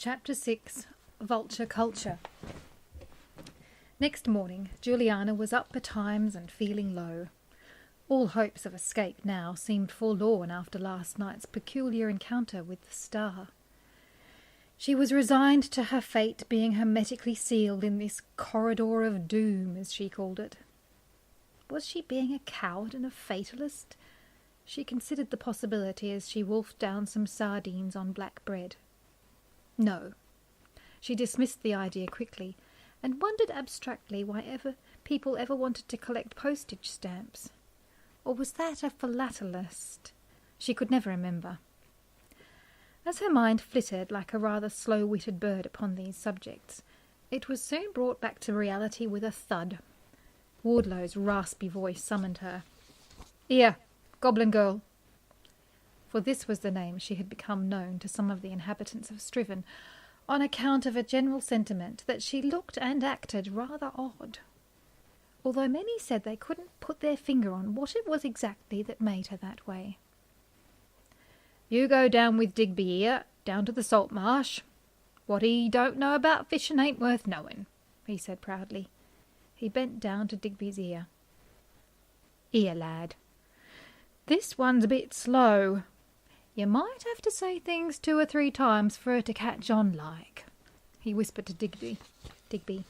Chapter 6. Vulture Culture. Next morning, Juliana was up betimes and feeling low. All hopes of escape now seemed forlorn after last night's peculiar encounter with the star. She was resigned to her fate being hermetically sealed in this corridor of doom, as she called it. Was she being a coward and a fatalist? She considered the possibility as she wolfed down some sardines on black bread. No. She dismissed the idea quickly, and wondered abstractly why people ever wanted to collect postage stamps. Or was that a philatelist? She could never remember. As her mind flitted like a rather slow-witted bird upon these subjects, it was soon brought back to reality with a thud. Wardlow's raspy voice summoned her. "Here, Goblin Girl!" For this was the name she had become known to some of the inhabitants of Striven, on account of a general sentiment that she looked and acted rather odd, although many said they couldn't put their finger on what it was exactly that made her that way. "You go down with Digby here, down to the salt marsh. What he don't know about fishing ain't worth knowing," he said proudly. He bent down to Digby's ear. "Here, lad. This one's a bit slow. You might have to say things 2 or 3 times for her to catch on like," he whispered to Digby.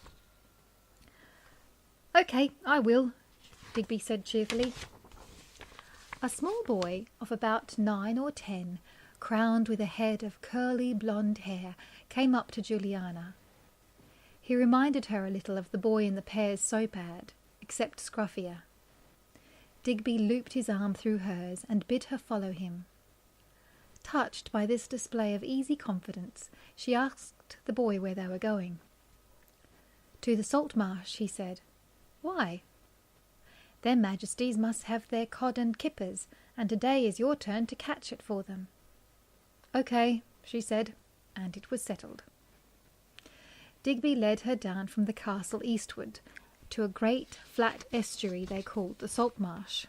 "OK, I will," Digby said cheerfully. A small boy of about 9 or 10, crowned with a head of curly blonde hair, came up to Juliana. He reminded her a little of the boy in the Pears soap ad, except scruffier. Digby looped his arm through hers and bid her follow him. Touched by this display of easy confidence, she asked the boy where they were going. "To the salt marsh," he said. "Why?" "Their Majesties must have their cod and kippers, and today is your turn to catch it for them." "OK," she said, and it was settled. Digby led her down from the castle eastward to a great flat estuary they called the salt marsh.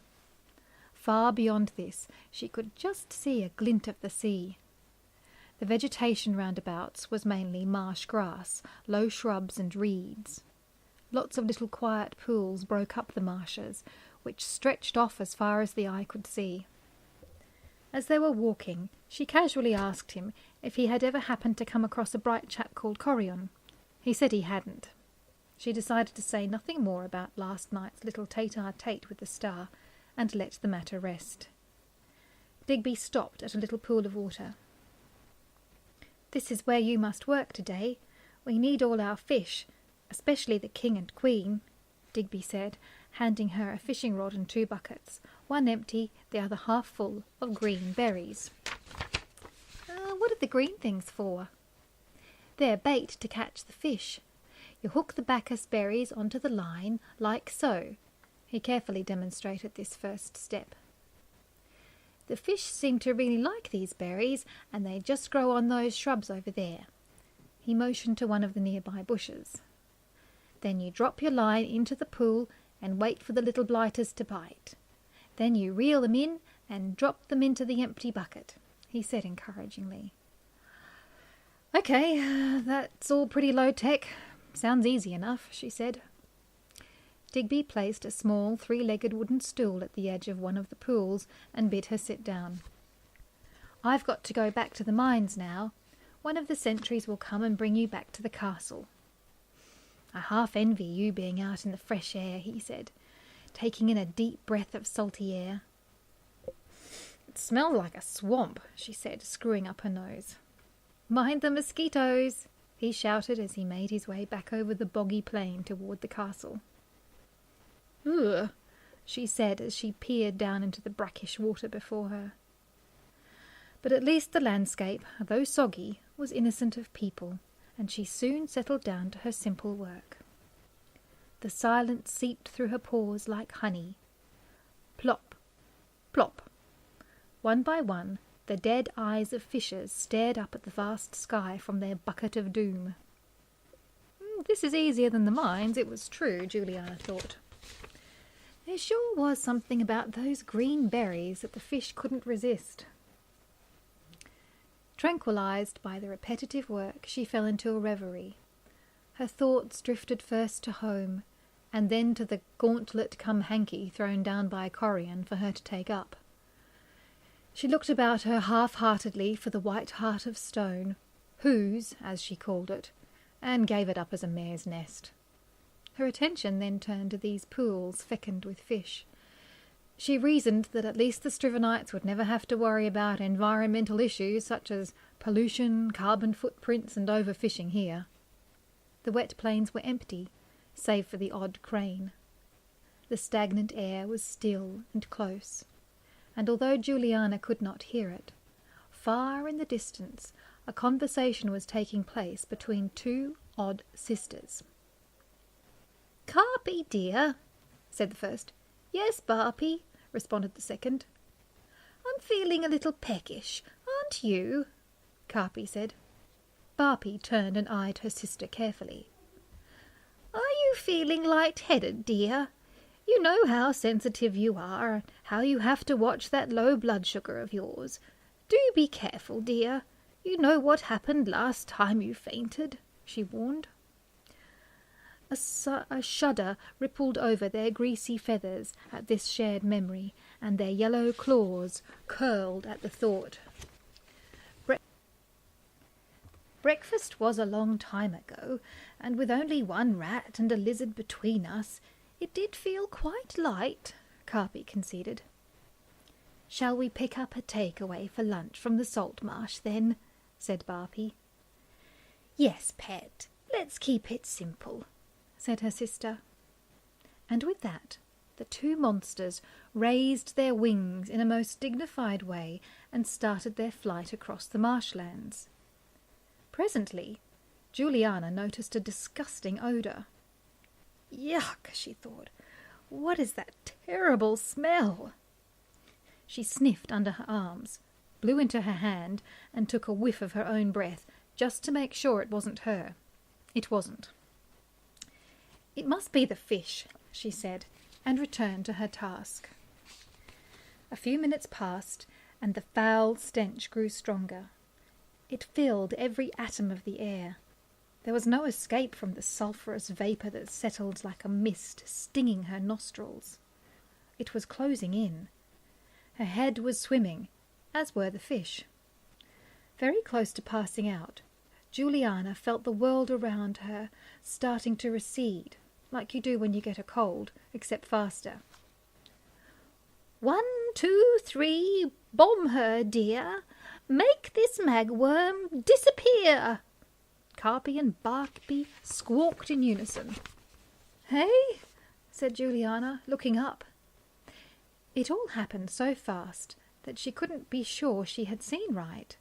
Far beyond this she could just see a glint of the sea. The vegetation roundabouts was mainly marsh grass, low shrubs and reeds. Lots of little quiet pools broke up the marshes, which stretched off as far as the eye could see. As they were walking, she casually asked him if he had ever happened to come across a bright chap called Corion. He said he hadn't. She decided to say nothing more about last night's little tete-a-tete with the star, and let the matter rest. Digby stopped at a little pool of water. "This is where you must work today. We need all our fish, especially the king and queen," Digby said, handing her a fishing rod and 2 buckets, one empty, the other half full of green berries. "What are the green things for?" "They're bait to catch the fish. You hook the bacchus berries onto the line, like so." He carefully demonstrated this first step. "The fish seem to really like these berries, and they just grow on those shrubs over there." He motioned to one of the nearby bushes. "Then you drop your line into the pool and wait for the little blighters to bite. Then you reel them in and drop them into the empty bucket," he said encouragingly. "OK, that's all pretty low-tech. Sounds easy enough," she said. Digby placed a small 3-legged wooden stool at the edge of one of the pools and bid her sit down. "I've got to go back to the mines now. One of the sentries will come and bring you back to the castle." "I half envy you being out in the fresh air," he said, taking in a deep breath of salty air. "It smells like a swamp," she said, screwing up her nose. "Mind the mosquitoes," he shouted as he made his way back over the boggy plain toward the castle. "Ugh," she said as she peered down into the brackish water before her. But at least the landscape, though soggy, was innocent of people, and she soon settled down to her simple work. The silence seeped through her pores like honey. Plop, plop. One by one, the dead eyes of fishes stared up at the vast sky from their bucket of doom. This is easier than the mines, it was true, Juliana thought. There sure was something about those green berries that the fish couldn't resist. Tranquilized by the repetitive work, she fell into a reverie. Her thoughts drifted first to home, and then to the gauntlet come hanky thrown down by Corian for her to take up. She looked about her half-heartedly for the white heart of stone, whose, as she called it, and gave it up as a mare's nest. Her attention then turned to these pools fecund with fish. She reasoned that at least the Strivenites would never have to worry about environmental issues such as pollution, carbon footprints, and overfishing here. The wet plains were empty, save for the odd crane. The stagnant air was still and close, and although Juliana could not hear it, far in the distance a conversation was taking place between two odd sisters. "Carpy, dear," said the first. "Yes, Barpy," responded the second. "I'm feeling a little peckish, aren't you?" Carpy said. Barpy turned and eyed her sister carefully. "Are you feeling light-headed, dear? You know how sensitive you are, and how you have to watch that low blood sugar of yours. Do be careful, dear. You know what happened last time you fainted," she warned. A shudder rippled over their greasy feathers at this shared memory, and their yellow claws curled at the thought. Breakfast was a long time ago, and with only one rat and a lizard between us, it did feel quite light, Carpy conceded. "Shall we pick up a takeaway for lunch from the salt marsh, then?" said Barpy. "Yes, pet, let's keep it simple," said her sister. And with that, the two monsters raised their wings in a most dignified way and started their flight across the marshlands. Presently, Juliana noticed a disgusting odour. "Yuck," she thought. "What is that terrible smell?" She sniffed under her arms, blew into her hand, and took a whiff of her own breath, just to make sure it wasn't her. It wasn't. "It must be the fish," she said, and returned to her task. A few minutes passed, and the foul stench grew stronger. It filled every atom of the air. There was no escape from the sulphurous vapour that settled like a mist, stinging her nostrils. It was closing in. Her head was swimming, as were the fish. Very close to passing out, Juliana felt the world around her starting to recede, like you do when you get a cold, except faster. "1, 2, 3, bomb her, dear. Make this magworm disappear." Carpy and Barpy squawked in unison. "Hey?" said Juliana, looking up. It all happened so fast that she couldn't be sure she had seen right.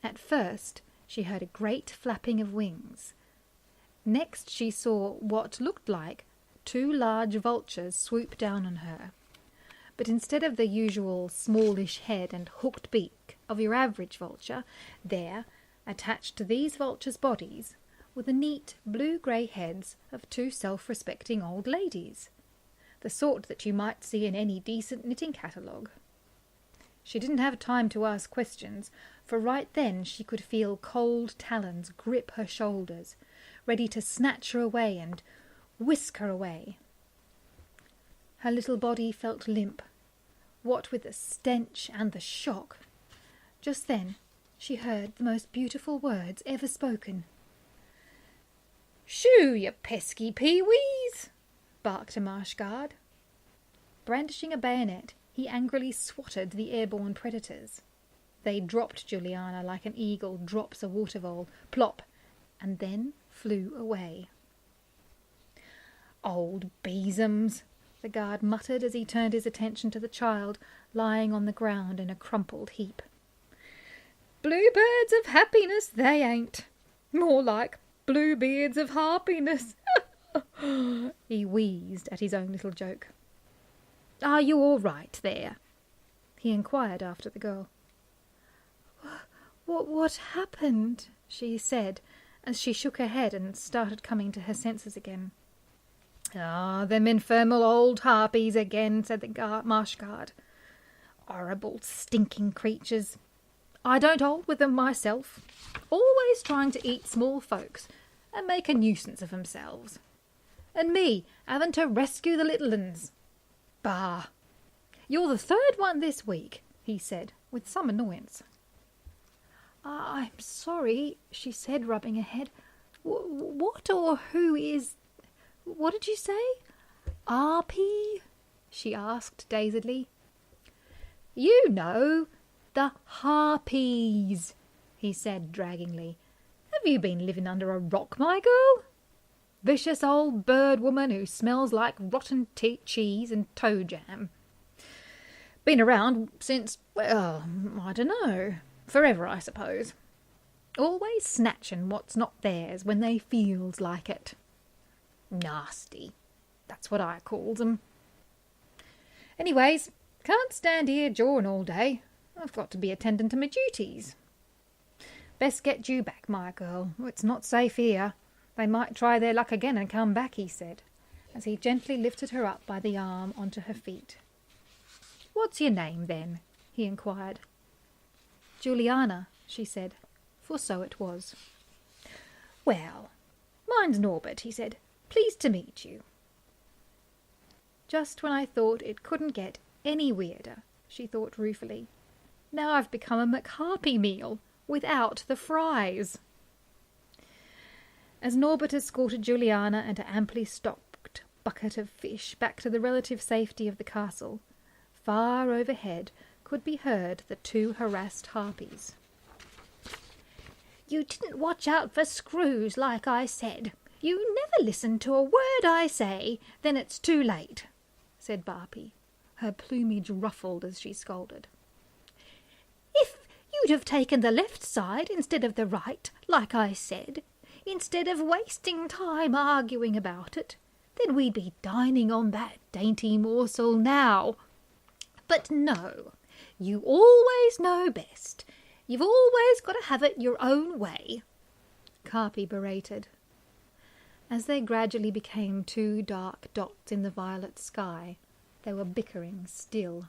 At first she heard a great flapping of wings. Next she saw what looked like 2 large vultures swoop down on her. But instead of the usual smallish head and hooked beak of your average vulture, there, attached to these vultures' bodies, were the neat blue-grey heads of 2 self-respecting old ladies, the sort that you might see in any decent knitting catalogue. She didn't have time to ask questions, for right then she could feel cold talons grip her shoulders, ready to snatch her away and whisk her away. Her little body felt limp, what with the stench and the shock. Just then she heard the most beautiful words ever spoken. "Shoo, you pesky peewees!" barked a marsh guard. Brandishing a bayonet, he angrily swatted the airborne predators. They dropped Juliana like an eagle drops a water vole, plop, and then flew away. "Old besoms," the guard muttered as he turned his attention to the child lying on the ground in a crumpled heap. "Bluebirds of happiness, they ain't. More like bluebeards of harpiness." He wheezed at his own little joke. "Are you all right there?" he inquired after the girl. What happened?" she said, as she shook her head and started coming to her senses again. "Ah, them infernal old harpies again," said the marsh guard. "Horrible, stinking creatures. I don't hold with them myself. Always trying to eat small folks and make a nuisance of themselves. And me having to rescue the little uns. Bah! You're the third one this week, he said, with some annoyance. I'm sorry, she said, rubbing her head. What or who is... What did you say? RP? She asked dazedly. You know, the harpies, he said draggingly. Have you been living under a rock, my girl? Vicious old bird woman who smells like rotten cheese and toe jam. Been around since, well, I don't know, forever, I suppose. Always snatching what's not theirs when they feels like it. Nasty. That's what I calls 'em. Anyways, can't stand here jawing all day. I've got to be attending to my duties. Best get you back, my girl. It's not safe here. They might try their luck again and come back, he said, as he gently lifted her up by the arm onto her feet. What's your name, then? He inquired. Juliana, she said, for so it was. Well, mine's Norbert, he said. Pleased to meet you. Just when I thought it couldn't get any weirder, she thought ruefully. Now I've become a McHarpy meal, without the fries. As Norbert escorted Juliana and her amply stocked bucket of fish back to the relative safety of the castle, far overhead could be heard the two harassed harpies. You didn't watch out for screws like I said. You never listen to a word I say, then it's too late, said Barpy, her plumage ruffled as she scolded. If you'd have taken the left side instead of the right, like I said, instead of wasting time arguing about it, then we'd be dining on that dainty morsel now. But no, you always know best. You've always got to have it your own way, Carpy berated. As they gradually became two dark dots in the violet sky, they were bickering still.